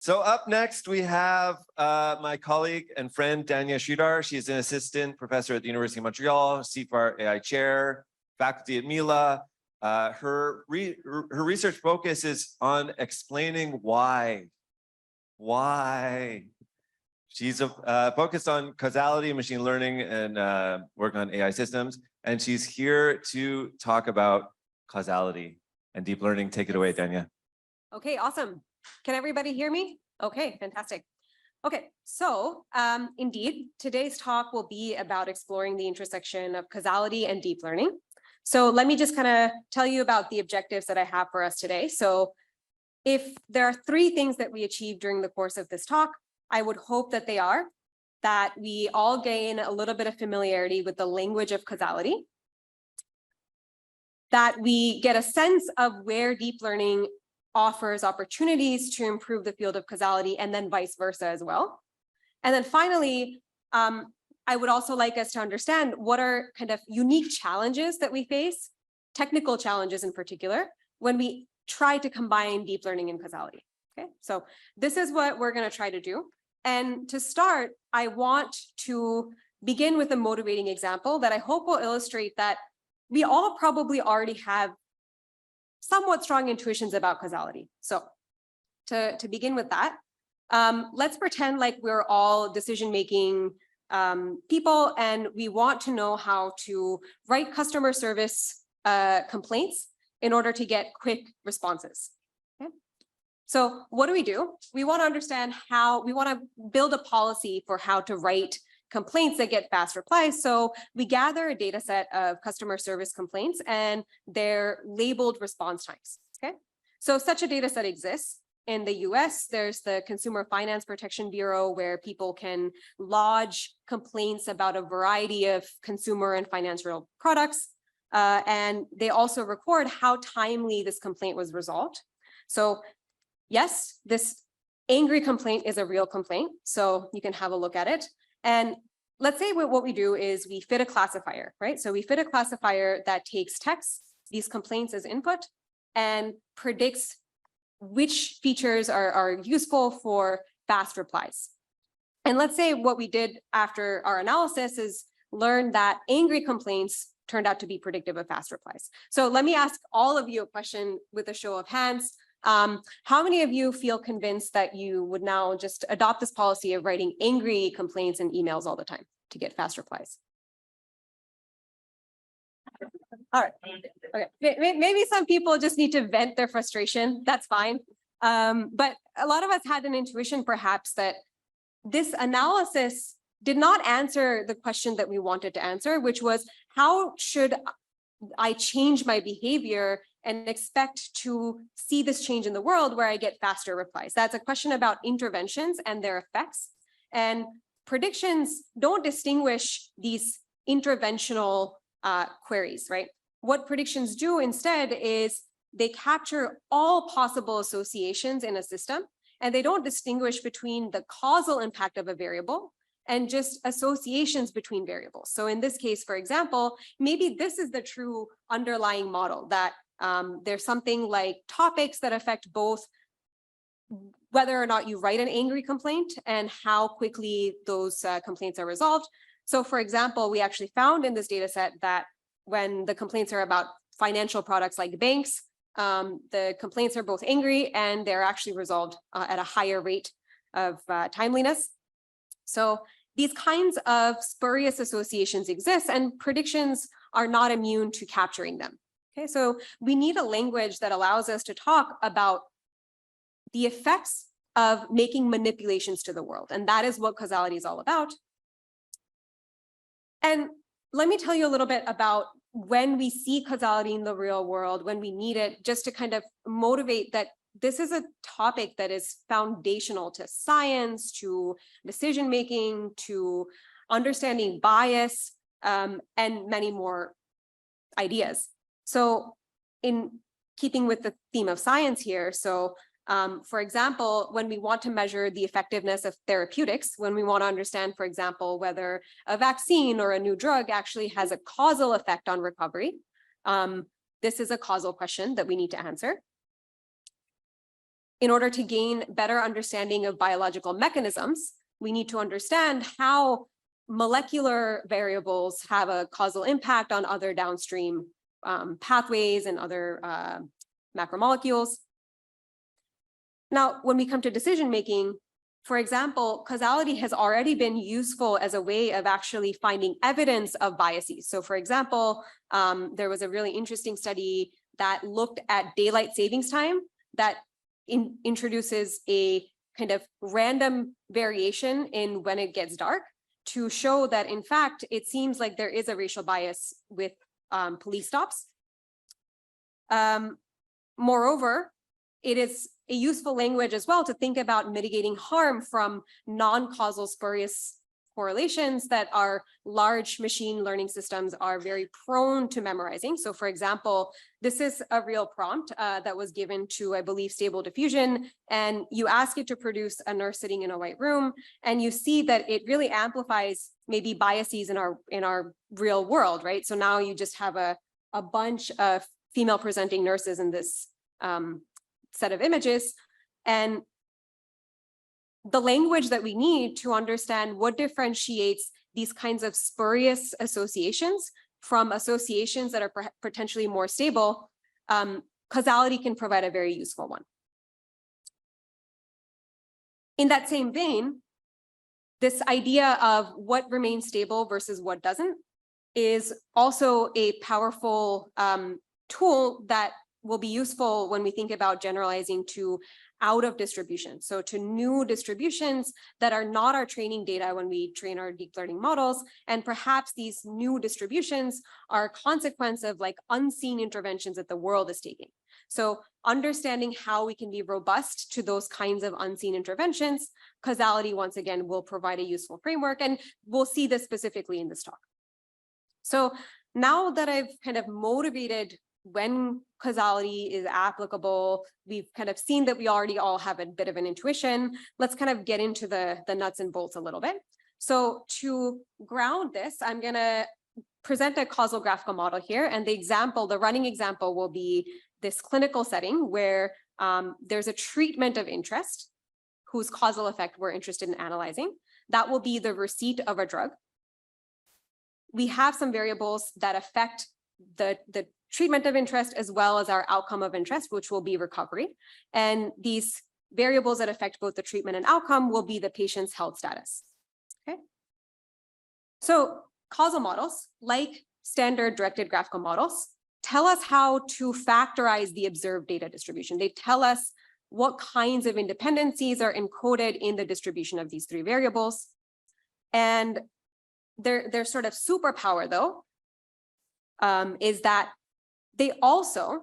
So up next, we have my colleague and friend, Dhanya Sridhar. She's an assistant professor at the University of Montreal, CIFAR AI chair, faculty at Mila. Her research focus is on explaining why. She's focused on causality, machine learning, and work on AI systems. And she's here to talk about causality and deep learning. Take it away, Dhanya. Okay, awesome. Can everybody hear me? Okay, fantastic. Okay, so indeed, today's talk will be about exploring the intersection of causality and deep learning. So let me just kind of tell you about the objectives that I have for us today. So if there are 3 things that we achieve during the course of this talk, I would hope that they are that we all gain a little bit of familiarity with the language of causality, that we get a sense of where deep learning offers opportunities to improve the field of causality, and then vice versa as well. And then finally, I would also like us to understand what are kind of unique challenges that we face, technical challenges in particular, when we try to combine deep learning and causality. Okay, so this is what we're going to try to do. And to start, I want to begin with a motivating example that I hope will illustrate that we all probably already have somewhat strong intuitions about causality. So to begin with that, let's pretend like we're all decision-making people and we want to know how to write customer service complaints in order to get quick responses. Okay? So what do? We want to understand how, we want to build a policy for how to write complaints that get fast replies. So we gather a data set of customer service complaints and their labeled response times. Okay, so such a data set exists. In the US, there's the Consumer Finance Protection Bureau, where people can lodge complaints about a variety of consumer and financial products. And they also record how timely this complaint was resolved. So yes, this angry complaint is a real complaint. So you can have a look at it. And let's say what we do is we fit a classifier, right? So we fit a classifier that takes text, these complaints as input, and predicts which features are useful for fast replies. And let's say what we did after our analysis is learn that angry complaints turned out to be predictive of fast replies. So let me ask all of you a question with a show of hands. How many of you feel convinced that you would now just adopt this policy of writing angry complaints and emails all the time to get fast replies? All right. Okay. Maybe some people just need to vent their frustration. That's fine. But a lot of us had an intuition, perhaps, that this analysis did not answer the question that we wanted to answer, which was, how should I change my behavior and expect to see this change in the world where I get faster replies? That's a question about interventions and their effects. And predictions don't distinguish these interventional queries, right? What predictions do instead is they capture all possible associations in a system, and they don't distinguish between the causal impact of a variable and just associations between variables. So in this case, for example, maybe this is the true underlying model, that there's something like topics that affect both whether or not you write an angry complaint and how quickly those complaints are resolved. So for example, we actually found in this data set that when the complaints are about financial products like banks, the complaints are both angry and they're actually resolved at a higher rate of timeliness. So these kinds of spurious associations exist, and predictions are not immune to capturing them. Okay, so we need a language that allows us to talk about the effects of making manipulations to the world. And that is what causality is all about. And let me tell you a little bit about when we see causality in the real world, when we need it, just to kind of motivate that this is a topic that is foundational to science, to decision-making, to understanding bias, and many more ideas. So in keeping with the theme of science here, so for example, when we want to measure the effectiveness of therapeutics, when we want to understand, for example, whether a vaccine or a new drug actually has a causal effect on recovery, this is a causal question that we need to answer. in order to gain better understanding of biological mechanisms, we need to understand how molecular variables have a causal impact on other downstream pathways and other macromolecules. Now, when we come to decision making, for example, causality has already been useful as a way of actually finding evidence of biases. So for example, there was a really interesting study that looked at daylight savings time that introduces a kind of random variation in when it gets dark to show that, in fact, it seems like there is a racial bias with police stops. Moreover, it is a useful language as well to think about mitigating harm from non-causal spurious correlations that our large machine learning systems are very prone to memorizing. So for example, this is a real prompt that was given to, I believe, Stable Diffusion, and you ask it to produce a nurse sitting in a white room, and you see that it really amplifies maybe biases in our real world, right? So now you just have a bunch of female presenting nurses in this set of images, and the language that we need to understand what differentiates these kinds of spurious associations from associations that are potentially more stable, causality can provide a very useful one. In that same vein, this idea of what remains stable versus what doesn't is also a powerful tool that will be useful when we think about generalizing to out of distribution. So to new distributions that are not our training data when we train our deep learning models. And perhaps these new distributions are a consequence of like unseen interventions that the world is taking. So understanding how we can be robust to those kinds of unseen interventions, causality once again will provide a useful framework, and we'll see this specifically in this talk. So now that I've kind of motivated when causality is applicable, we've kind of seen that we already all have a bit of an intuition. Let's kind of get into the nuts and bolts a little bit. So to ground this, I'm going to present a causal graphical model here. And the example, the running example will be this clinical setting where there's a treatment of interest whose causal effect we're interested in analyzing. That will be the receipt of a drug. We have some variables that affect the treatment of interest as well as our outcome of interest, which will be recovery. And these variables that affect both the treatment and outcome will be the patient's health status. Okay. So causal models, like standard directed graphical models, tell us how to factorize the observed data distribution. They tell us what kinds of independencies are encoded in the distribution of these three variables. And their sort of superpower, though, is that they also,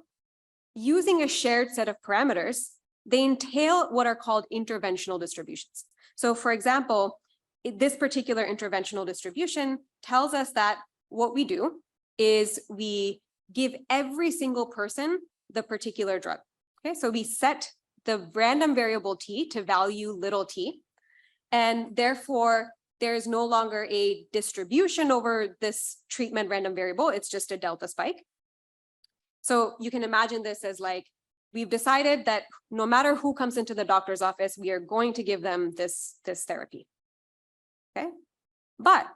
using a shared set of parameters, they entail what are called interventional distributions. So for example, this particular interventional distribution tells us that what we do is we give every single person the particular drug. Okay, so we set the random variable t to value little t, and therefore there is no longer a distribution over this treatment random variable, it's just a delta spike. So you can imagine this as like, we've decided that no matter who comes into the doctor's office, we are going to give them this therapy, okay? But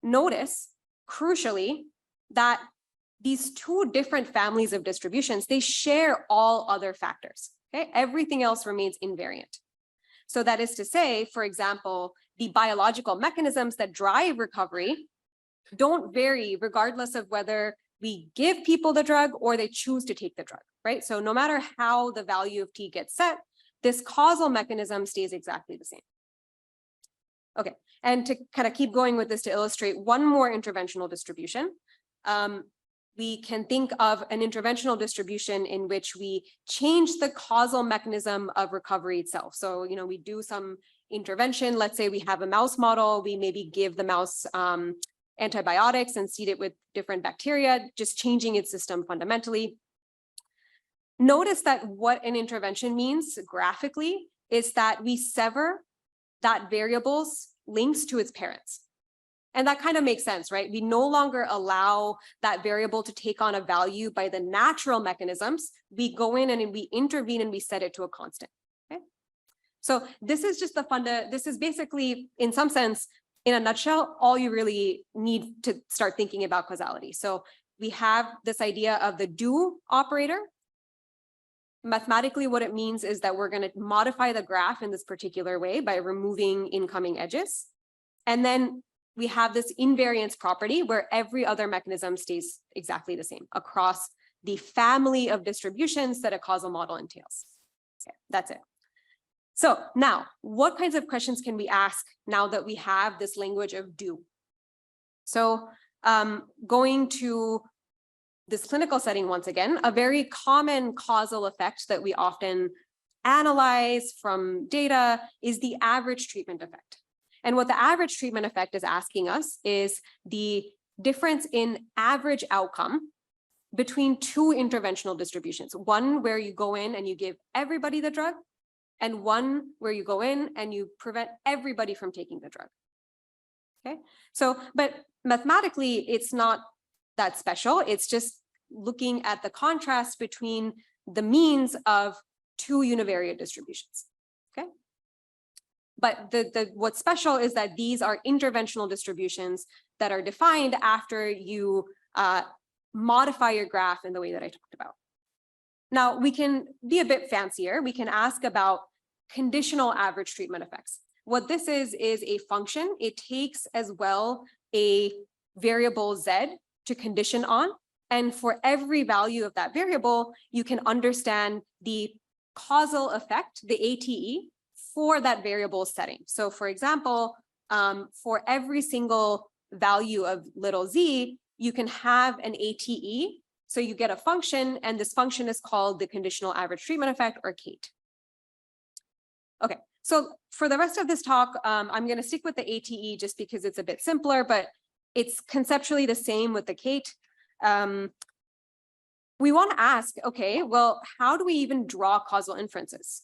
notice, crucially, that these two different families of distributions, they share all other factors, okay? Everything else remains invariant. So that is to say, for example, the biological mechanisms that drive recovery don't vary regardless of whether we give people the drug or they choose to take the drug, right? So no matter how the value of T gets set, this causal mechanism stays exactly the same. Okay, and to kind of keep going with this to illustrate one more interventional distribution, we can think of an interventional distribution in which we change the causal mechanism of recovery itself. So, you know, we do some intervention. Let's say we have a mouse model, we maybe give the mouse antibiotics and seed it with different bacteria, just changing its system fundamentally. Notice that what an intervention means graphically is that we sever that variable's links to its parents. And that kind of makes sense, right? We no longer allow that variable to take on a value by the natural mechanisms. We go in and we intervene and we set it to a constant. So this is just this is basically, in some sense, in a nutshell, all you really need to start thinking about causality. So we have this idea of the do operator. Mathematically, what it means is that we're going to modify the graph in this particular way by removing incoming edges. And then we have this invariance property where every other mechanism stays exactly the same across the family of distributions that a causal model entails. Okay, that's it. So now, what kinds of questions can we ask now that we have this language of do? So going to this clinical setting once again, a very common causal effect that we often analyze from data is the average treatment effect. And what the average treatment effect is asking us is the difference in average outcome between two interventional distributions. One where you go in and you give everybody the drug, and one where you go in and you prevent everybody from taking the drug. Okay, so, but mathematically, it's not that special. It's just looking at the contrast between the means of two univariate distributions. Okay, but what's special is that these are interventional distributions that are defined after you modify your graph in the way that I talked about. Now, we can be a bit fancier. We can ask about conditional average treatment effects. What this is a function. It takes as well a variable z to condition on. And for every value of that variable, you can understand the causal effect, the ATE, for that variable setting. So for example, for every single value of little z, you can have an ATE. So you get a function, and this function is called the conditional average treatment effect, or CATE. Okay, so for the rest of this talk, I'm going to stick with the ATE just because it's a bit simpler, but it's conceptually the same with the CATE. We want to ask, okay, well, how do we even draw causal inferences?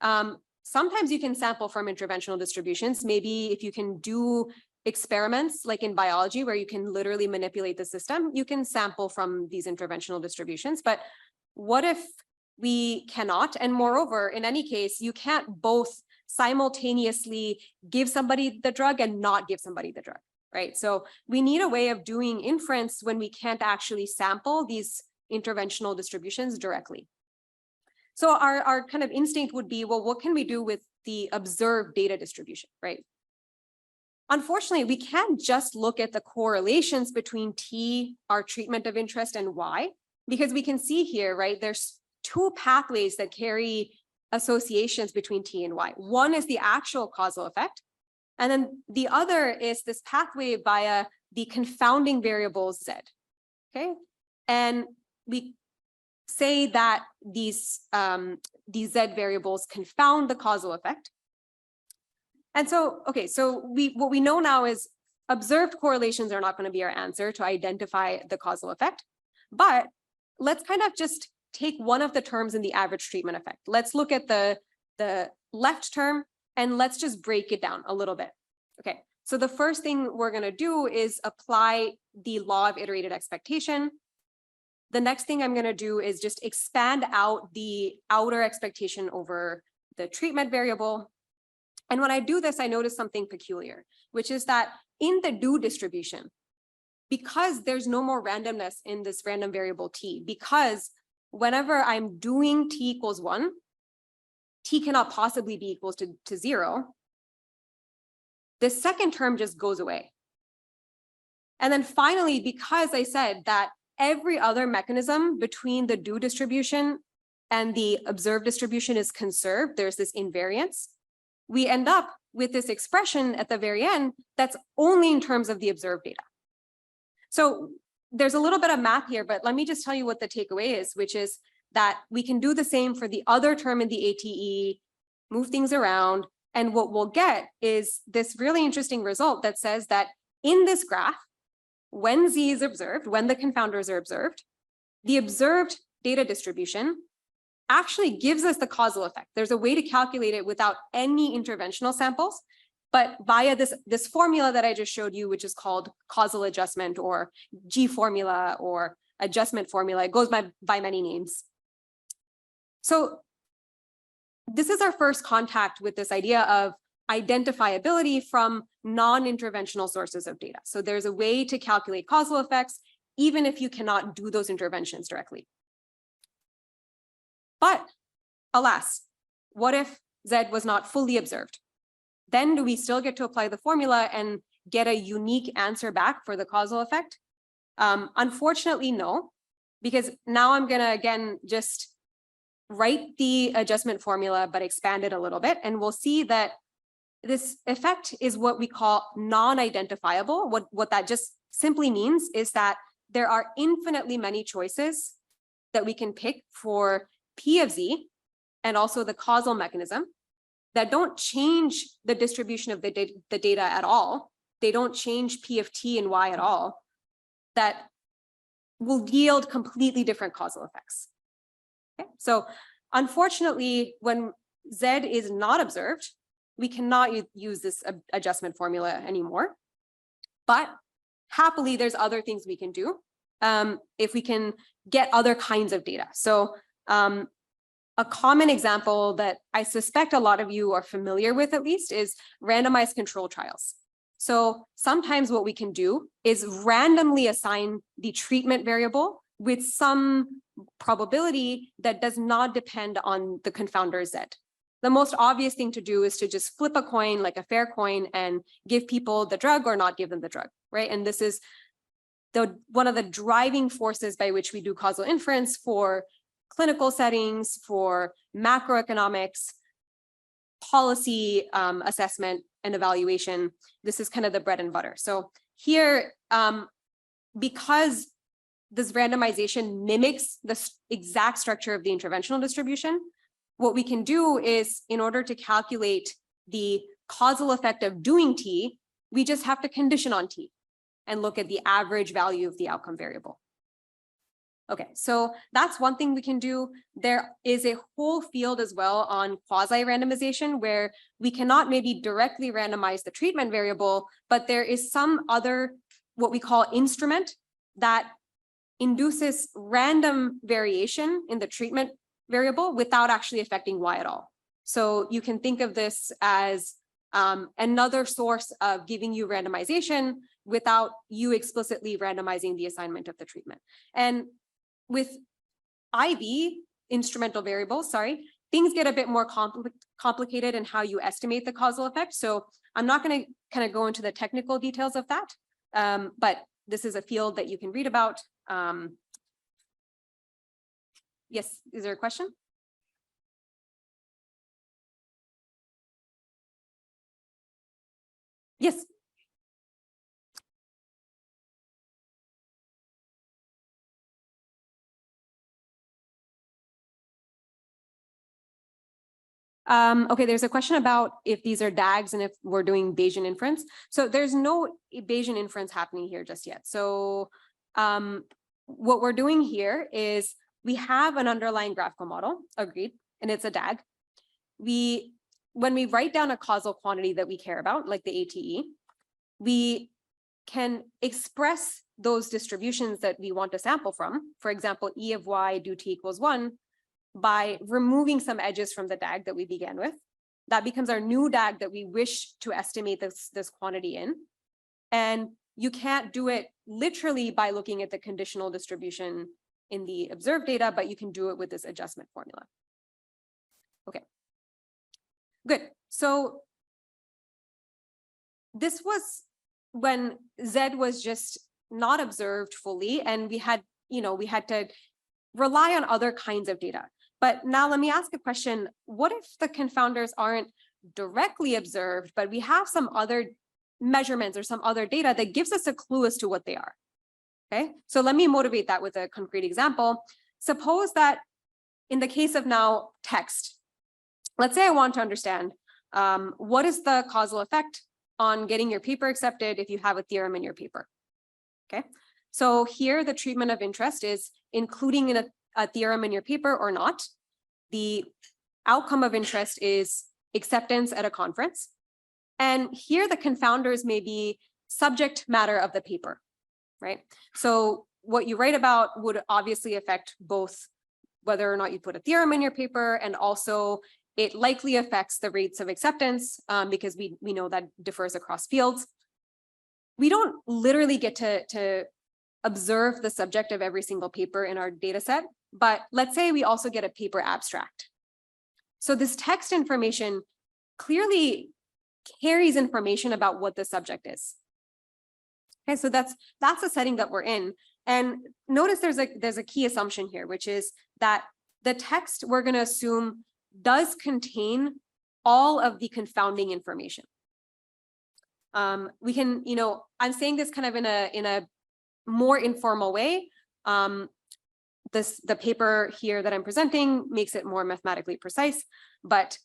Sometimes you can sample from interventional distributions. Maybe if you can do experiments like in biology where you can literally manipulate the system, you can sample from these interventional distributions. But what if we cannot? And moreover, in any case, you can't both simultaneously give somebody the drug and not give somebody the drug, right? So we need a way of doing inference when we can't actually sample these interventional distributions directly. So our kind of instinct would be, well, what can we do with the observed data distribution, right? Unfortunately, we can't just look at the correlations between T, our treatment of interest, and Y, because we can see here, right, there's two pathways that carry associations between T and Y. One is the actual causal effect, and then the other is this pathway via the confounding variable Z, okay? And we say that these Z variables confound the causal effect. And so, okay, so what we know now is observed correlations are not going to be our answer to identify the causal effect, but let's kind of just take one of the terms in the average treatment effect. Let's look at the left term and let's just break it down a little bit. Okay, so the first thing we're going to do is apply the law of iterated expectation. The next thing I'm going to do is just expand out the outer expectation over the treatment variable. And when I do this, I notice something peculiar, which is that in the do distribution, because there's no more randomness in this random variable T, because whenever I'm doing T equals 1, T cannot possibly be equals to 0, this second term just goes away. And then finally, because I said that every other mechanism between the do distribution and the observed distribution is conserved, there's this invariance, we end up with this expression at the very end that's only in terms of the observed data. So there's a little bit of math here, but let me just tell you what the takeaway is, which is that we can do the same for the other term in the ATE, move things around, and what we'll get is this really interesting result that says that in this graph, when Z is observed, when the confounders are observed, the observed data distribution actually gives us the causal effect. There's a way to calculate it without any interventional samples, but via this formula that I just showed you, which is called causal adjustment or G formula or adjustment formula. It goes by many names. So this is our first contact with this idea of identifiability from non-interventional sources of data. So there's a way to calculate causal effects, even if you cannot do those interventions directly. But alas, what if Z was not fully observed? Then do we still get to apply the formula and get a unique answer back for the causal effect? Unfortunately, no, because now I'm gonna again just write the adjustment formula, but expand it a little bit, and we'll see that this effect is what we call non-identifiable. What that just simply means is that there are infinitely many choices that we can pick for P of Z and also the causal mechanism that don't change the distribution of the data at all. They don't change P of T and Y at all, that will yield completely different causal effects. Okay, so unfortunately, when Z is not observed, we cannot use this adjustment formula anymore. But happily, there's other things we can do if we can get other kinds of data. So a common example that I suspect a lot of you are familiar with, at least, is randomized control trials. So sometimes what we can do is randomly assign the treatment variable with some probability that does not depend on the confounder Z. The most obvious thing to do is to just flip a coin, like a fair coin, and give people the drug or not give them the drug, right? And this is one of the driving forces by which we do causal inference for clinical settings, for macroeconomics, policy assessment and evaluation. This is kind of the bread and butter. So here, because this randomization mimics the exact structure of the interventional distribution, what we can do is, in order to calculate the causal effect of doing T, we just have to condition on T and look at the average value of the outcome variable. Okay, so that's one thing we can do. There is a whole field as well on quasi-randomization where we cannot maybe directly randomize the treatment variable, but there is some other, what we call instrument, that induces random variation in the treatment variable without actually affecting Y at all. So you can think of this as another source of giving you randomization without you explicitly randomizing the assignment of the treatment. And with IV instrumental variables, things get a bit more complicated in how you estimate the causal effect. So I'm not going to kind of go into the technical details of that, but this is a field that you can read about. Yes, is there a question? Yes. Okay, there's a question about if these are DAGs and if we're doing Bayesian inference. So there's no Bayesian inference happening here just yet. So what we're doing here is we have an underlying graphical model, agreed, and it's a DAG. When we write down a causal quantity that we care about, like the ATE, we can express those distributions that we want to sample from. For example, E of Y due T equals 1, by removing some edges from the DAG that we began with. That becomes our new DAG that we wish to estimate this quantity in. And you can't do it literally by looking at the conditional distribution in the observed data, but you can do it with this adjustment formula. Okay, good. So this was when Z was just not observed fully, and we had to rely on other kinds of data. But now let me ask a question. What if the confounders aren't directly observed, but we have some other measurements or some other data that gives us a clue as to what they are? Okay, so let me motivate that with a concrete example. Suppose that in the case of now text, let's say I want to understand what is the causal effect on getting your paper accepted if you have a theorem in your paper. Okay, so here the treatment of interest is including in a theorem in your paper or not. The outcome of interest is acceptance at a conference. And here the confounders may be subject matter of the paper, right? So what you write about would obviously affect both whether or not you put a theorem in your paper and also it likely affects the rates of acceptance because we know that differs across fields. We don't literally get to observe the subject of every single paper in our data set, but let's say we also get a paper abstract. So this text information clearly carries information about what the subject is. Okay, so that's the setting that we're in. And notice there's a key assumption here, which is that the text we're going to assume does contain all of the confounding information. We can, I'm saying this kind of in a more informal way. The paper here that I'm presenting makes it more mathematically precise, but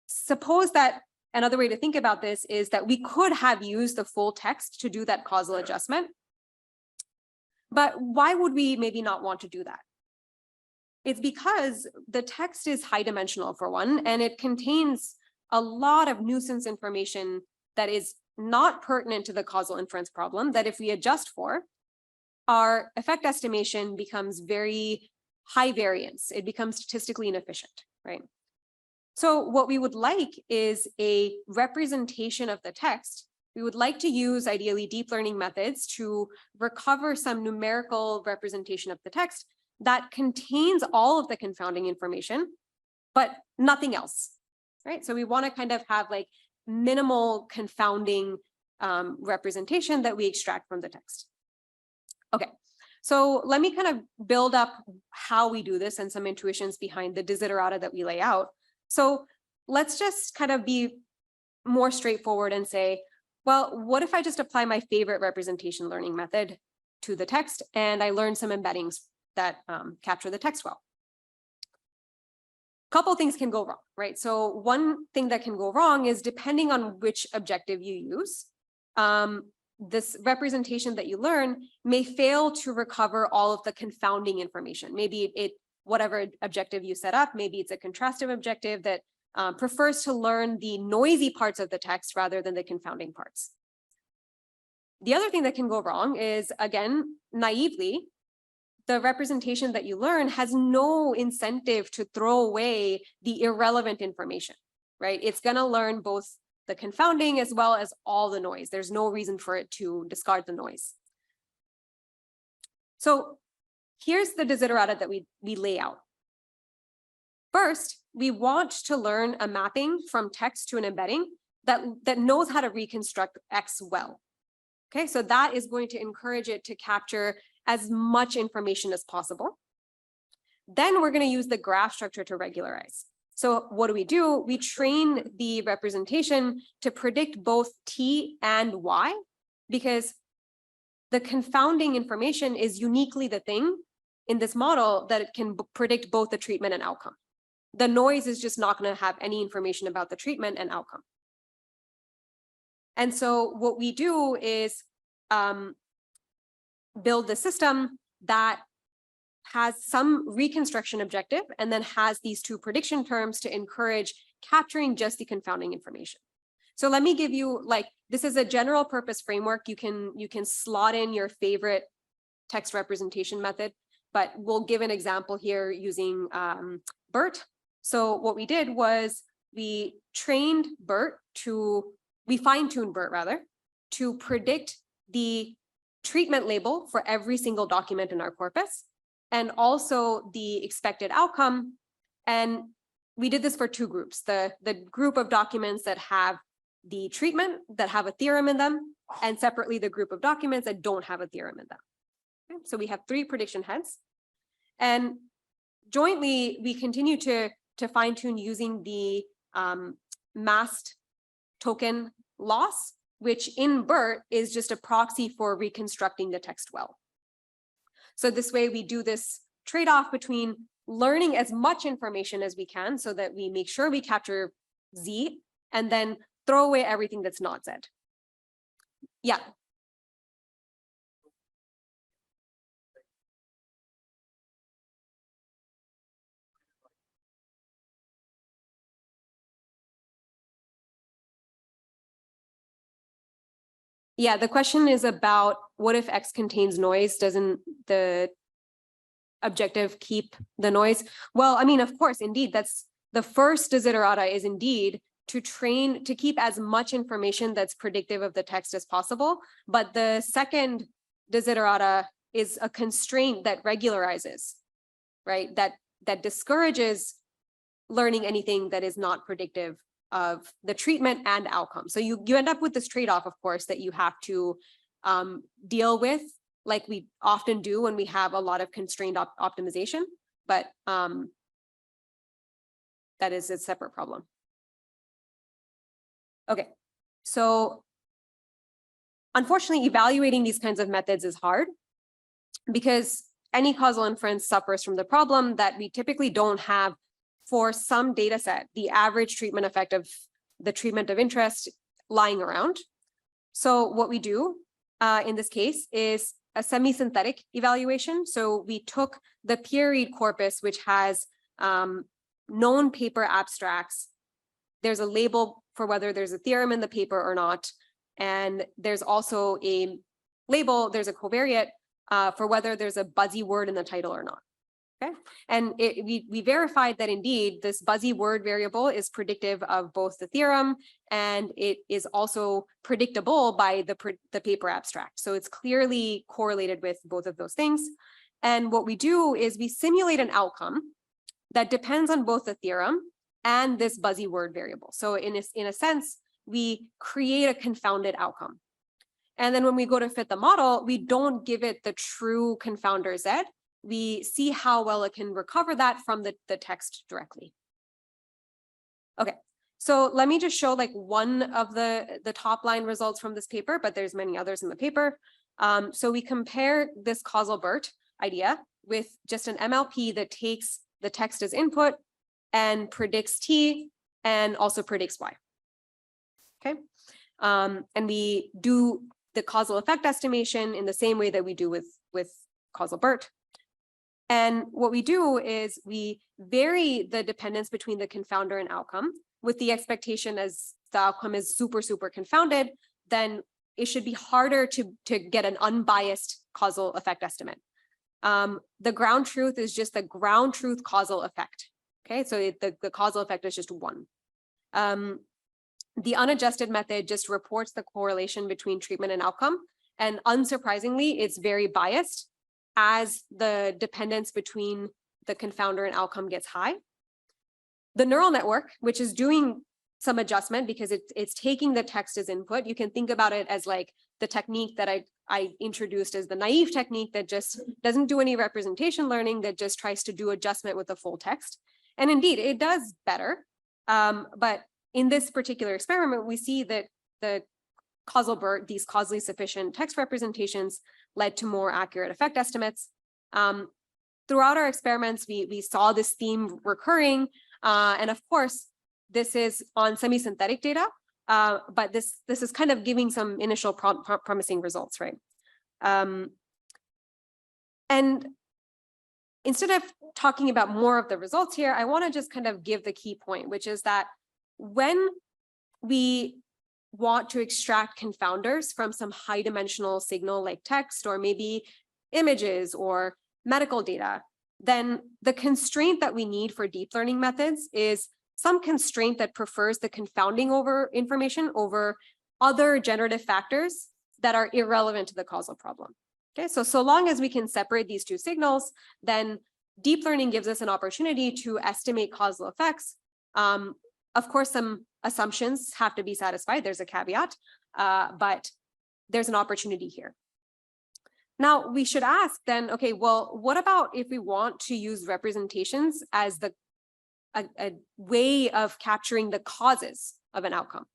suppose that another way to think about this is that we could have used the full text to do that causal adjustment. But why would we maybe not want to do that? It's because the text is high dimensional for one, and it contains a lot of nuisance information that is not pertinent to the causal inference problem, that if we adjust for, our effect estimation becomes very high variance. It becomes statistically inefficient, right? So what we would like is a representation of the text. We would like to use ideally deep learning methods to recover some numerical representation of the text that contains all of the confounding information, but nothing else, right? So we want to kind of have like minimal confounding representation that we extract from the text. Okay, so let me kind of build up how we do this and some intuitions behind the desiderata that we lay out. So let's just kind of be more straightforward and say, well, what if I just apply my favorite representation learning method to the text and I learn some embeddings that capture the text well? A couple things can go wrong, right? So one thing that can go wrong is depending on which objective you use, this representation that you learn may fail to recover all of the confounding information. Maybe whatever objective you set up, maybe it's a contrastive objective that prefers to learn the noisy parts of the text rather than the confounding parts. The other thing that can go wrong is, again, naively, the representation that you learn has no incentive to throw away the irrelevant information, right? It's going to learn both the confounding as well as all the noise. There's no reason for it to discard the noise. So here's the desiderata that we lay out. First, we want to learn a mapping from text to an embedding that knows how to reconstruct X well. Okay, so that is going to encourage it to capture as much information as possible. Then we're going to use the graph structure to regularize. So what do? We train the representation to predict both T and Y, because the confounding information is uniquely the thing in this model that it can predict both the treatment and outcome. The noise is just not going to have any information about the treatment and outcome. And so what we do is build the system that has some reconstruction objective and then has these two prediction terms to encourage capturing just the confounding information. So let me give you, this is a general purpose framework. You can slot in your favorite text representation method, but we'll give an example here using BERT. So what we did was we fine-tuned BERT rather, to predict the treatment label for every single document in our corpus, and also the expected outcome. And we did this for two groups, the group of documents that have the treatment, that have a theorem in them, and separately the group of documents that don't have a theorem in them. Okay, so we have 3 prediction heads. And jointly, we continue to fine tune using the masked token loss, which in BERT is just a proxy for reconstructing the text well. So this way we do this trade-off between learning as much information as we can so that we make sure we capture Z, and then throw away everything that's not Z. Yeah. Yeah, the question is about what if X contains noise? Doesn't the objective keep the noise? Well, I mean, of course, indeed, that's the first desiderata is indeed to keep as much information that's predictive of the text as possible. But the second desiderata is a constraint that regularizes, right? That discourages learning anything that is not predictive of the treatment and outcome. So you end up with this trade-off, of course, that you have to deal with, like we often do when we have a lot of constrained optimization, but that is a separate problem. Okay, so unfortunately, evaluating these kinds of methods is hard because any causal inference suffers from the problem that we typically don't have for some data set, the average treatment effect of the treatment of interest lying around. So what we do in this case is a semi-synthetic evaluation. So we took the peer-read corpus, which has known paper abstracts. There's a label for whether there's a theorem in the paper or not. And there's also a label, there's a covariate for whether there's a buzzy word in the title or not. Okay, and we verified that indeed this buzzy word variable is predictive of both the theorem and it is also predictable by the paper abstract. So it's clearly correlated with both of those things. And what we do is we simulate an outcome that depends on both the theorem and this buzzy word variable. So in a sense, we create a confounded outcome. And then when we go to fit the model, we don't give it the true confounder Z. We see how well it can recover that from the text directly. Okay, so let me just show like one of the top line results from this paper, but there's many others in the paper. So we compare this causal BERT idea with just an MLP that takes the text as input and predicts T and also predicts Y. Okay, and we do the causal effect estimation in the same way that we do with causal BERT. And what we do is we vary the dependence between the confounder and outcome with the expectation as the outcome is super, super confounded, then it should be harder to get an unbiased causal effect estimate. The ground truth is just the ground truth causal effect. Okay, so the causal effect is just one. The unadjusted method just reports the correlation between treatment and outcome. And unsurprisingly, it's very biased as the dependence between the confounder and outcome gets high. The neural network, which is doing some adjustment because it's taking the text as input, you can think about it as like the technique that I introduced as the naive technique that just doesn't do any representation learning, that just tries to do adjustment with the full text. And indeed, it does better. But in this particular experiment, we see that the causal BERT, these causally sufficient text representations, led to more accurate effect estimates. Throughout our experiments, we saw this theme recurring. And of course, this is on semi-synthetic data, but this is kind of giving some initial promising results, right? And instead of talking about more of the results here, I want to just kind of give the key point, which is that when we want to extract confounders from some high dimensional signal like text or maybe images or medical data, then the constraint that we need for deep learning methods is some constraint that prefers the confounding over information over other generative factors that are irrelevant to the causal problem. Okay, so long as we can separate these two signals, then deep learning gives us an opportunity to estimate causal effects. Of course, some assumptions have to be satisfied. There's a caveat, but there's an opportunity here. Now, we should ask then, okay, well, what about if we want to use representations as a way of capturing the causes of an outcome?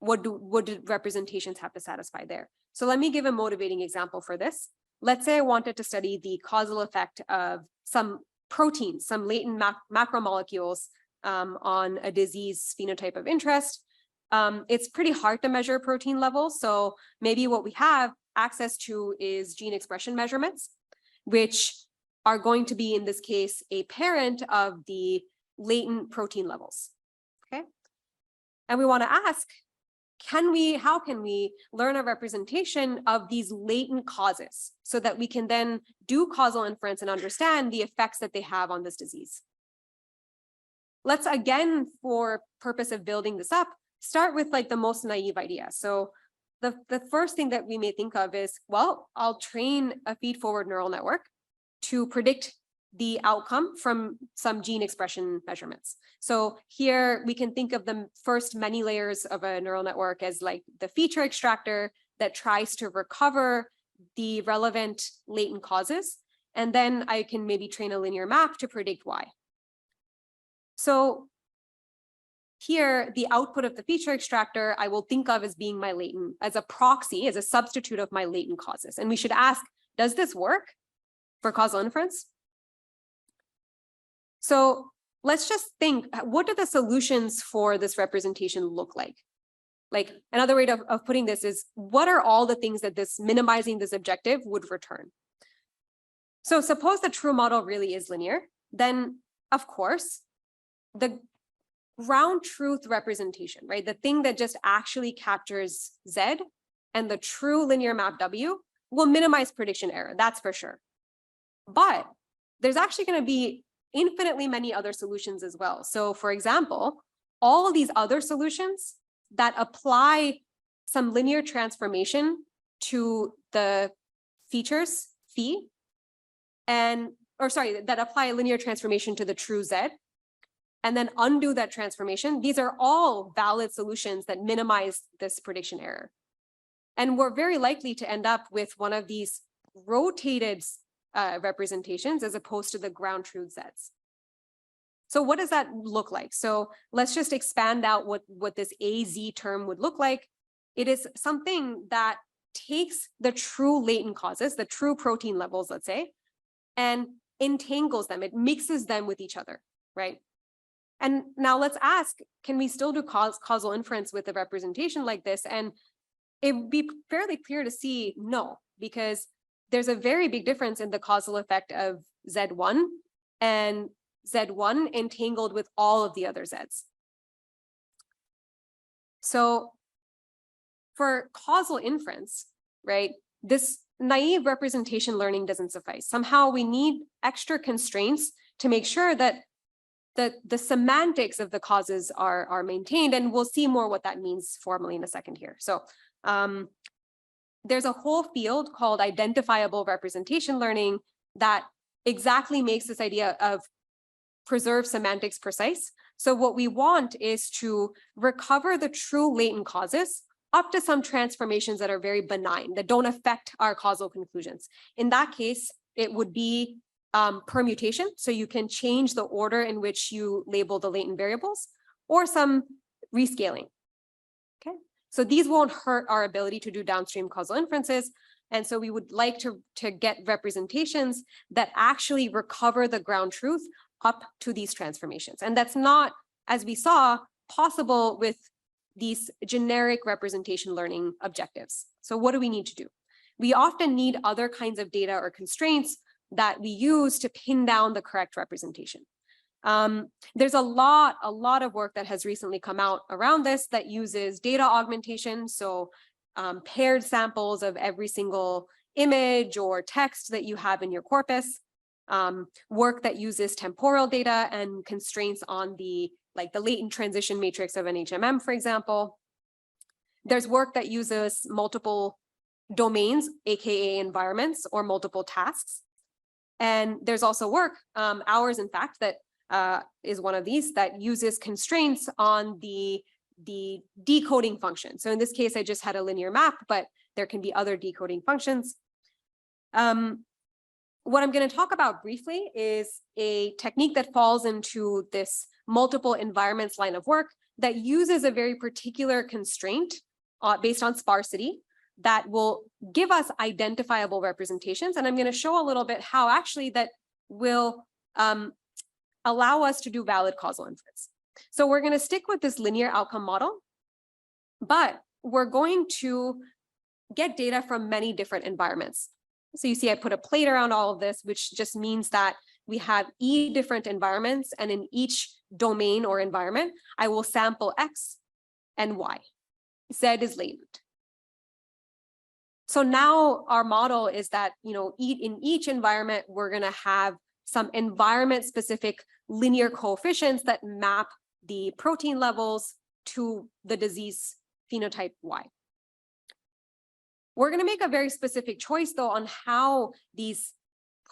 What do representations have to satisfy there? So let me give a motivating example for this. Let's say I wanted to study the causal effect of some proteins, some latent macromolecules on a disease phenotype of interest. It's pretty hard to measure protein levels. So maybe what we have access to is gene expression measurements, which are going to be, in this case, a parent of the latent protein levels. Okay. And we want to ask, how can we learn a representation of these latent causes so that we can then do causal inference and understand the effects that they have on this disease? let's again, for purpose of building this up, start with like the most naive idea. So the first thing that we may think of is, well, I'll train a feed-forward neural network to predict the outcome from some gene expression measurements. So here we can think of the first many layers of a neural network as like the feature extractor that tries to recover the relevant latent causes. And then I can maybe train a linear map to predict why. So here, the output of the feature extractor, I will think of as being my latent, as a proxy, as a substitute of my latent causes. And we should ask, does this work for causal inference? So let's just think, what do the solutions for this representation look like? Like another way of putting this is, what are all the things that this minimizing this objective would return? So suppose the true model really is linear, then of course, the ground truth representation, right? The thing that just actually captures Z and the true linear map W will minimize prediction error, that's for sure. But there's actually going to be infinitely many other solutions as well. So for example, all these other solutions that apply some linear transformation to the features phi, that apply a linear transformation to the true Z, and then undo that transformation. These are all valid solutions that minimize this prediction error. And we're very likely to end up with one of these rotated representations as opposed to the ground truth Zs. So what does that look like? So let's just expand out what this AZ term would look like. It is something that takes the true latent causes, the true protein levels, let's say, and entangles them. It mixes them with each other, right? And now let's ask, can we still do causal inference with a representation like this? And it would be fairly clear to see no, because there's a very big difference in the causal effect of Z1 and Z1 entangled with all of the other Zs. So for causal inference, right, this naive representation learning doesn't suffice. Somehow we need extra constraints to make sure that the semantics of the causes are maintained, and we'll see more what that means formally in a second here. So there's a whole field called identifiable representation learning that exactly makes this idea of preserve semantics precise. So what we want is to recover the true latent causes up to some transformations that are very benign, that don't affect our causal conclusions. In that case, it would be permutation, so you can change the order in which you label the latent variables, or some rescaling. Okay, so these won't hurt our ability to do downstream causal inferences, and so we would like to get representations that actually recover the ground truth up to these transformations. And that's not, as we saw, possible with these generic representation learning objectives. So what do we need to do? We often need other kinds of data or constraints that we use to pin down the correct representation. There's a lot of work that has recently come out around this that uses data augmentation. So paired samples of every single image or text that you have in your corpus, work that uses temporal data and constraints on the latent transition matrix of an HMM, for example. There's work that uses multiple domains, aka environments, or multiple tasks. And there's also work, ours in fact, that is one of these, that uses constraints on the decoding function. So in this case, I just had a linear map, but there can be other decoding functions. What I'm going to talk about briefly is a technique that falls into this multiple environments line of work that uses a very particular constraint based on sparsity that will give us identifiable representations. And I'm going to show a little bit how actually that will allow us to do valid causal inference. So we're going to stick with this linear outcome model, but we're going to get data from many different environments. So you see I put a plate around all of this, which just means that we have E different environments, and in each domain or environment, I will sample X and Y. Z is latent. So now our model is that, in each environment, we're going to have some environment-specific linear coefficients that map the protein levels to the disease phenotype Y. We're going to make a very specific choice, though, on how these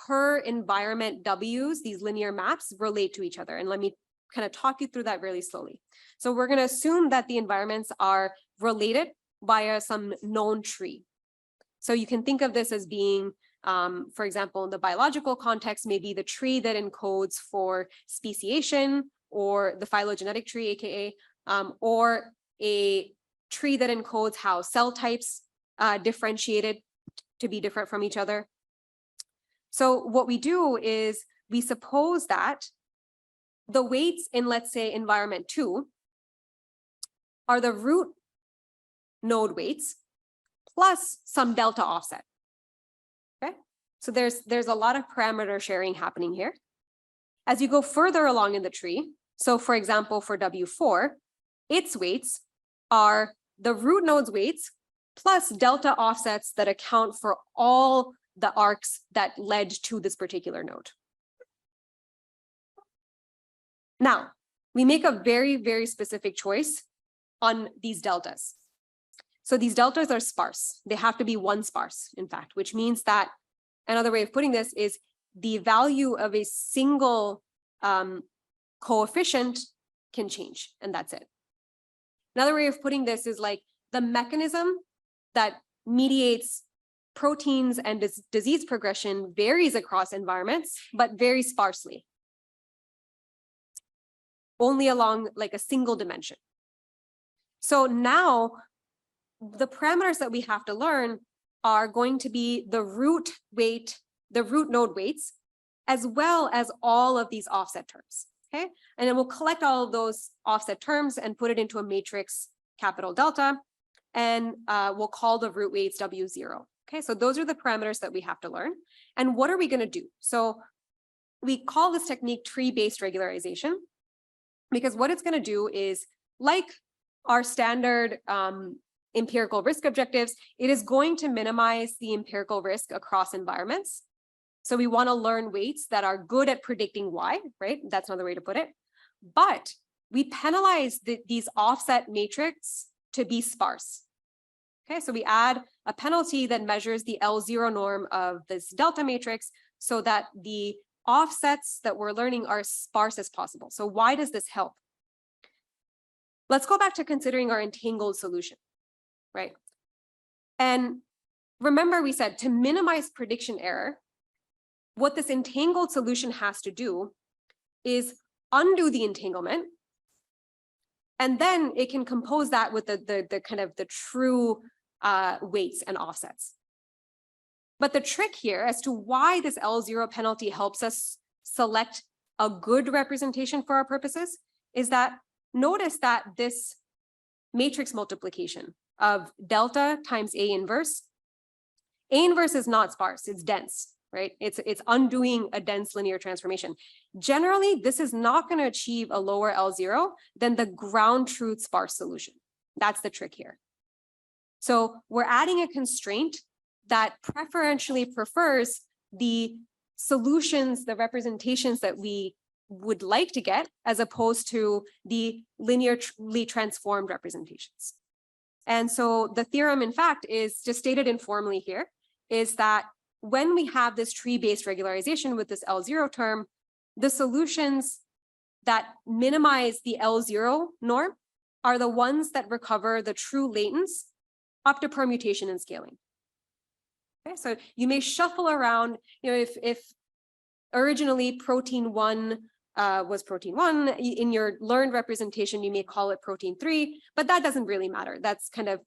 per environment Ws, these linear maps, relate to each other. And let me kind of talk you through that really slowly. So we're going to assume that the environments are related via some known tree. So you can think of this as being, for example, in the biological context, maybe the tree that encodes for speciation, or the phylogenetic tree, aka, or a tree that encodes how cell types differentiated to be different from each other. So what we do is we suppose that the weights in, let's say, environment 2 are the root node weights plus some delta offset. Okay, so there's a lot of parameter sharing happening here. As you go further along in the tree, so for example, for W4, its weights are the root node's weights plus delta offsets that account for all the arcs that led to this particular node. Now, we make a very, very specific choice on these deltas. So these deltas are sparse. They have to be one sparse, in fact, which means that another way of putting this is the value of a single coefficient can change, and that's it. Another way of putting this is like the mechanism that mediates proteins and disease progression varies across environments, but very sparsely, only along like a single dimension. So now the parameters that we have to learn are going to be the root weight, the root node weights, as well as all of these offset terms. Okay, and then we'll collect all of those offset terms and put it into a matrix capital delta, and we'll call the root weights W0. Okay, so those are the parameters that we have to learn. And what are we going to do? So we call this technique tree-based regularization, because what it's going to do is, like our standard empirical risk objectives, it is going to minimize the empirical risk across environments. So we want to learn weights that are good at predicting Y, right? That's another way to put it. But we penalize these offset matrix to be sparse. Okay, so we add a penalty that measures the L0 norm of this delta matrix so that the offsets that we're learning are as sparse as possible. So why does this help? Let's go back to considering our entangled solution, right? And remember, we said to minimize prediction error, what this entangled solution has to do is undo the entanglement, and then it can compose that with the kind of the true weights and offsets. But the trick here as to why this L0 penalty helps us select a good representation for our purposes is that notice that this matrix multiplication of delta times A inverse is not sparse, it's dense, right? It's undoing a dense linear transformation. Generally, this is not going to achieve a lower L0 than the ground truth sparse solution. That's the trick here. So we're adding a constraint that preferentially prefers the solutions, the representations that we would like to get, as opposed to the linearly transformed representations. And so the theorem, in fact, is just stated informally here, is that when we have this tree-based regularization with this L0 term, the solutions that minimize the L0 norm are the ones that recover the true latents up to permutation and scaling. Okay, so you may shuffle around, you know, if originally protein 1 was protein 1, in your learned representation, you may call it protein 3, but that doesn't really matter. That's kind of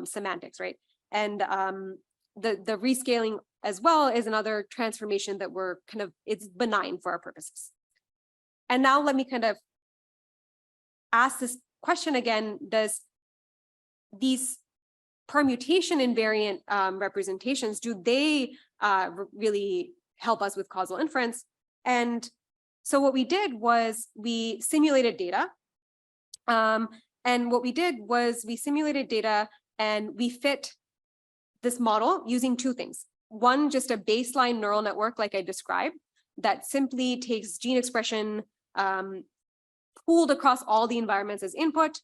semantics, right? And the rescaling as well is another transformation that we're kind of, it's benign for our purposes. And now let me kind of ask this question again, does these permutation invariant representations, do they really help us with causal inference? And so what we did was we simulated data. And what we did was we simulated data and we fit this model using two things. One, just a baseline neural network like I described, that simply takes gene expression pooled across all the environments as input,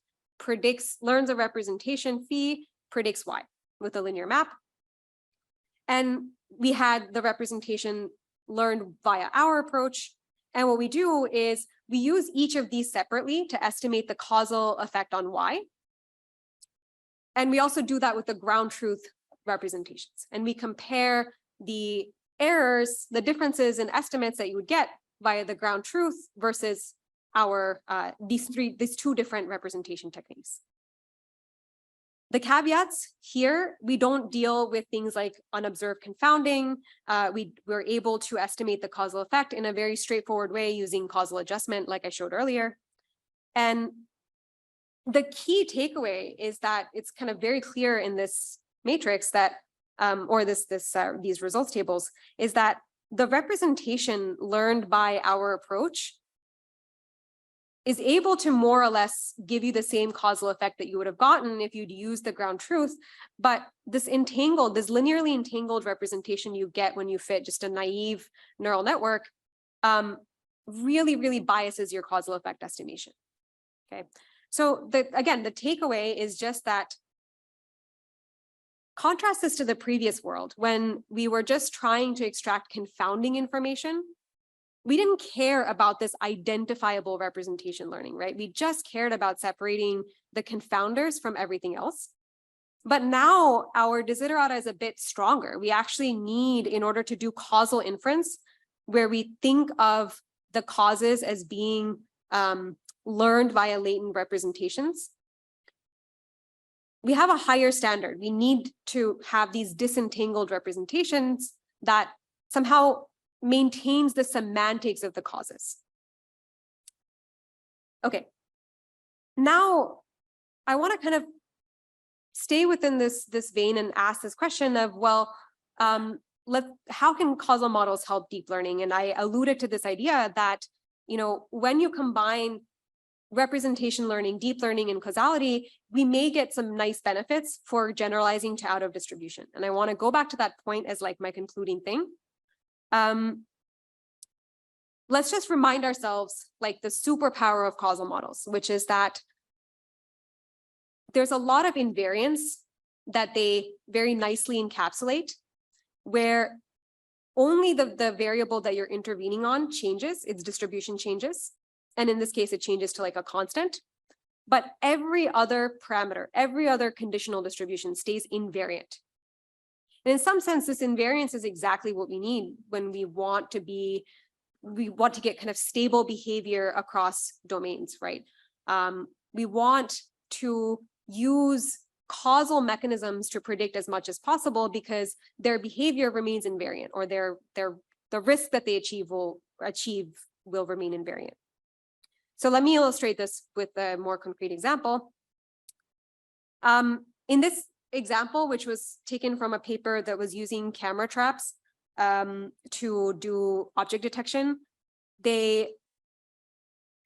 learns a representation phi, predicts y with a linear map. And we had the representation learned via our approach. And what we do is we use each of these separately to estimate the causal effect on y. And we also do that with the ground truth representations. And we compare the errors, the differences in estimates that you would get via the ground truth versus our these two different representation techniques. The caveats here, we don't deal with things like unobserved confounding. We're able to estimate the causal effect in a very straightforward way using causal adjustment, like I showed earlier. And the key takeaway is that it's kind of very clear in this matrix that, or these results tables, is that the representation learned by our approach is able to more or less give you the same causal effect that you would have gotten if you'd used the ground truth. But this linearly entangled representation you get when you fit just a naive neural network really, really biases your causal effect estimation. Okay, so again, the takeaway is just that contrast this to the previous world when we were just trying to extract confounding information. We didn't care about this identifiable representation learning, right? We just cared about separating the confounders from everything else. But now our desiderata is a bit stronger. We actually need, in order to do causal inference, where we think of the causes as being learned via latent representations, we have a higher standard. We need to have these disentangled representations that somehow maintains the semantics of the causes. Okay, now I want to kind of stay within this vein and ask this question of, well, how can causal models help deep learning? And I alluded to this idea that, you know, when you combine representation learning, deep learning, and causality, we may get some nice benefits for generalizing to out of distribution. And I want to go back to that point as like my concluding thing. Let's just remind ourselves like the superpower of causal models, which is that there's a lot of invariance that they very nicely encapsulate, where only the variable that you're intervening on changes, its distribution changes. And in this case, it changes to like a constant. But every other parameter, every other conditional distribution stays invariant. And in some sense, this invariance is exactly what we need when we want to get kind of stable behavior across domains, right? We want to use causal mechanisms to predict as much as possible because their behavior remains invariant, or the risk that they achieve will remain invariant. So let me illustrate this with a more concrete example. In this example, which was taken from a paper that was using camera traps to do object detection, they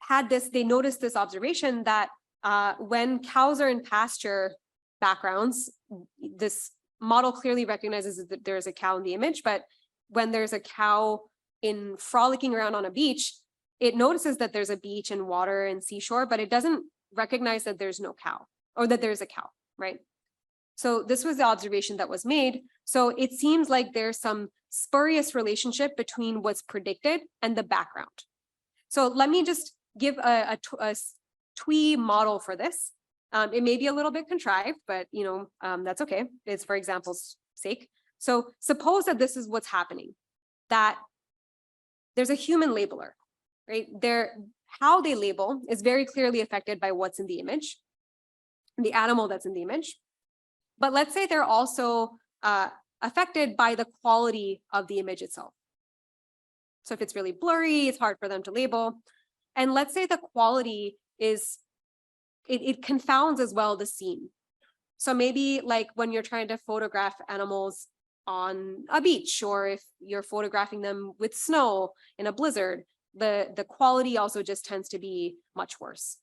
noticed this observation that when cows are in pasture backgrounds, this model clearly recognizes that there's a cow in the image, but when there's a cow frolicking around on a beach, it notices that there's a beach and water and seashore, but it doesn't recognize that there's no cow, or that there's a cow, right? So this was the observation that was made. So it seems like there's some spurious relationship between what's predicted and the background. So let me just give a twee model for this. It may be a little bit contrived, but you know, that's okay. It's for example's sake. So suppose that this is what's happening, that there's a human labeler, right? How they label is very clearly affected by what's in the image, the animal that's in the image. But let's say they're also affected by the quality of the image itself. So if it's really blurry, it's hard for them to label. And let's say the quality is, it confounds as well the scene. So maybe like when you're trying to photograph animals on a beach, or if you're photographing them with snow in a blizzard, the quality also just tends to be much worse.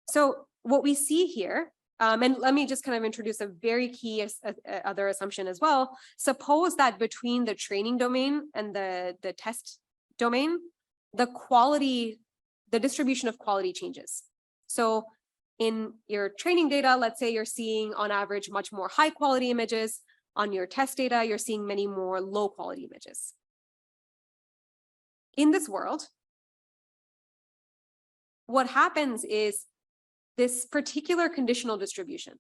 So what we see here And let me just kind of introduce a very key other assumption as well. Suppose that between the training domain and the test domain, the distribution of quality changes. So in your training data, let's say you're seeing on average much more high quality images. On your test data, you're seeing many more low quality images. In this world, what happens is this particular conditional distribution,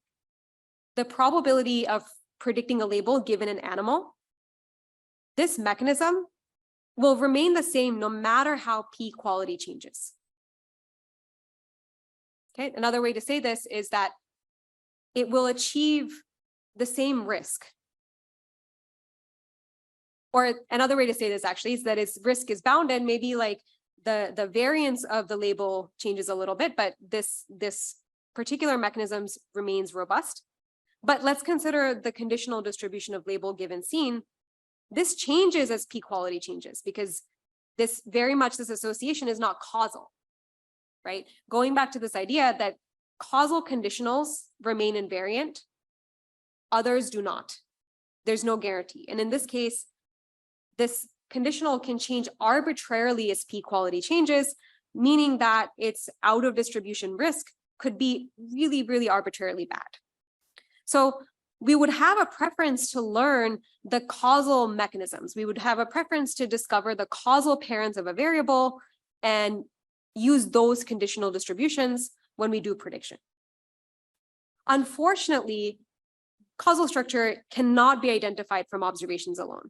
the probability of predicting a label given an animal, this mechanism will remain the same no matter how P quality changes. Okay, another way to say this is that it will achieve the same risk. Or another way to say this actually is that its risk is bounded, maybe like the variance of the label changes a little bit, but this particular mechanism remains robust. But let's consider the conditional distribution of label given scene. This changes as P quality changes because this association is not causal, right? Going back to this idea that causal conditionals remain invariant, others do not. There's no guarantee. And in this case, this conditional can change arbitrarily as P quality changes, meaning that its out of distribution risk could be really, really arbitrarily bad. So we would have a preference to learn the causal mechanisms. We would have a preference to discover the causal parents of a variable and use those conditional distributions when we do prediction. Unfortunately, causal structure cannot be identified from observations alone.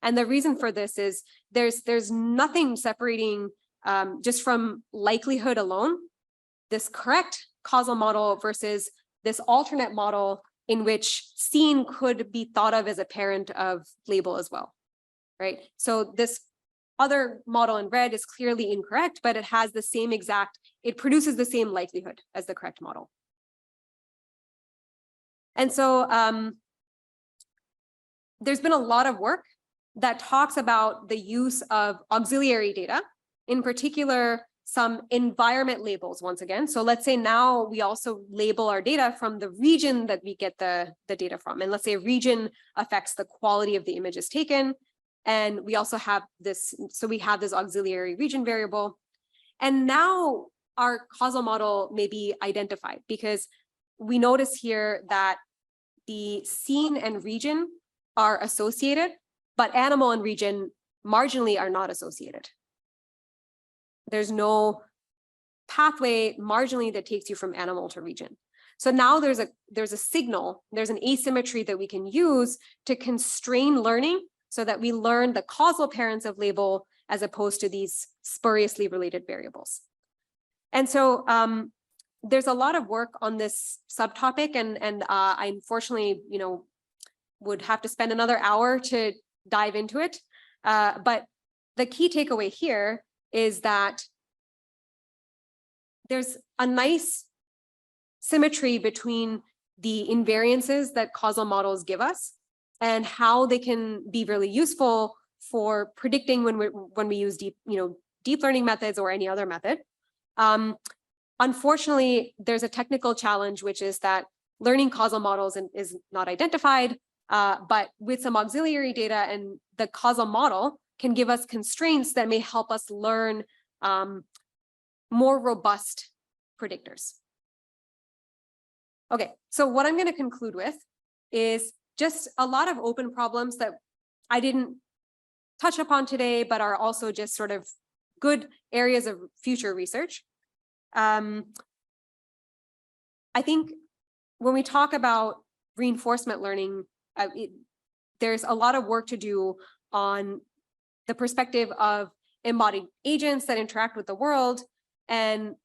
And the reason for this is there's nothing separating just from likelihood alone, this correct causal model versus this alternate model in which scene could be thought of as a parent of label as well, right? So this other model in red is clearly incorrect, but it has the same it produces the same likelihood as the correct model. And so there's been a lot of work that talks about the use of auxiliary data, in particular, some environment labels once again. So let's say now we also label our data from the region that we get the data from. And let's say a region affects the quality of the images taken. And we also have this, so we have this auxiliary region variable. And now our causal model may be identified because we notice here that the scene and region are associated, but animal and region marginally are not associated. There's no pathway marginally that takes you from animal to region. So now there's a signal, there's an asymmetry that we can use to constrain learning so that we learn the causal parents of label as opposed to these spuriously related variables. And so there's a lot of work on this subtopic, and I unfortunately, would have to spend another hour to dive into it. But the key takeaway here is that there's a nice symmetry between the invariances that causal models give us and how they can be really useful for predicting when we use deep learning methods or any other method. Unfortunately, there's a technical challenge, which is that learning causal models is not identified, but with some auxiliary data and the causal model can give us constraints that may help us learn more robust predictors. Okay, so what I'm going to conclude with is just a lot of open problems that I didn't touch upon today, but are also just sort of good areas of future research. I think when we talk about reinforcement learning, there's a lot of work to do on the perspective of embodied agents that interact with the world and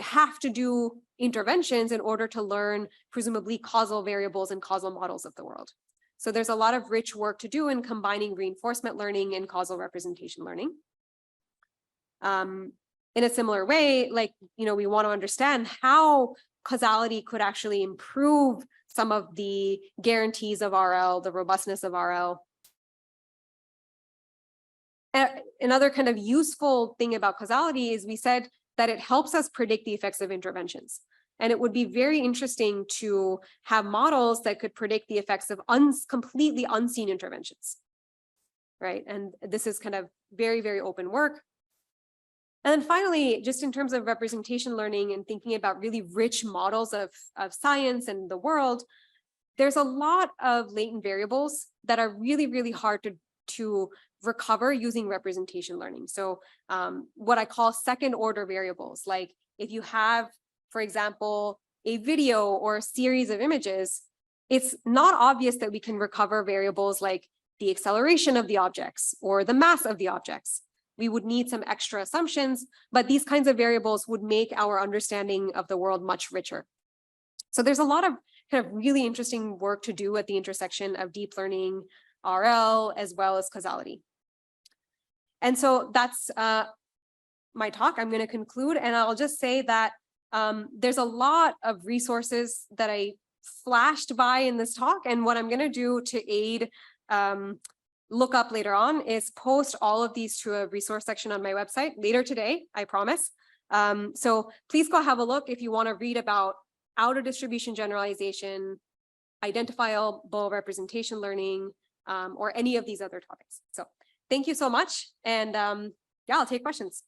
have to do interventions in order to learn presumably causal variables and causal models of the world. So there's a lot of rich work to do in combining reinforcement learning and causal representation learning. In a similar way, we want to understand how causality could actually improve some of the guarantees of RL, the robustness of RL. Another kind of useful thing about causality is we said that it helps us predict the effects of interventions. And it would be very interesting to have models that could predict the effects of completely unseen interventions, right? And this is kind of very, very open work. And then finally, just in terms of representation learning and thinking about really rich models of science and the world, there's a lot of latent variables that are really, really hard to recover using representation learning. So what I call second order variables, like if you have, for example, a video or a series of images, it's not obvious that we can recover variables like the acceleration of the objects or the mass of the objects. We would need some extra assumptions, but these kinds of variables would make our understanding of the world much richer. So there's a lot of kind of really interesting work to do at the intersection of deep learning, RL, as well as causality. And so that's my talk. I'm going to conclude, and I'll just say that there's a lot of resources that I flashed by in this talk, and what I'm going to do to aid look up later on is post all of these to a resource section on my website later today, I promise. So please go have a look if you want to read about outer distribution generalization, identifiable representation learning, or any of these other topics. So thank you so much. And yeah, I'll take questions.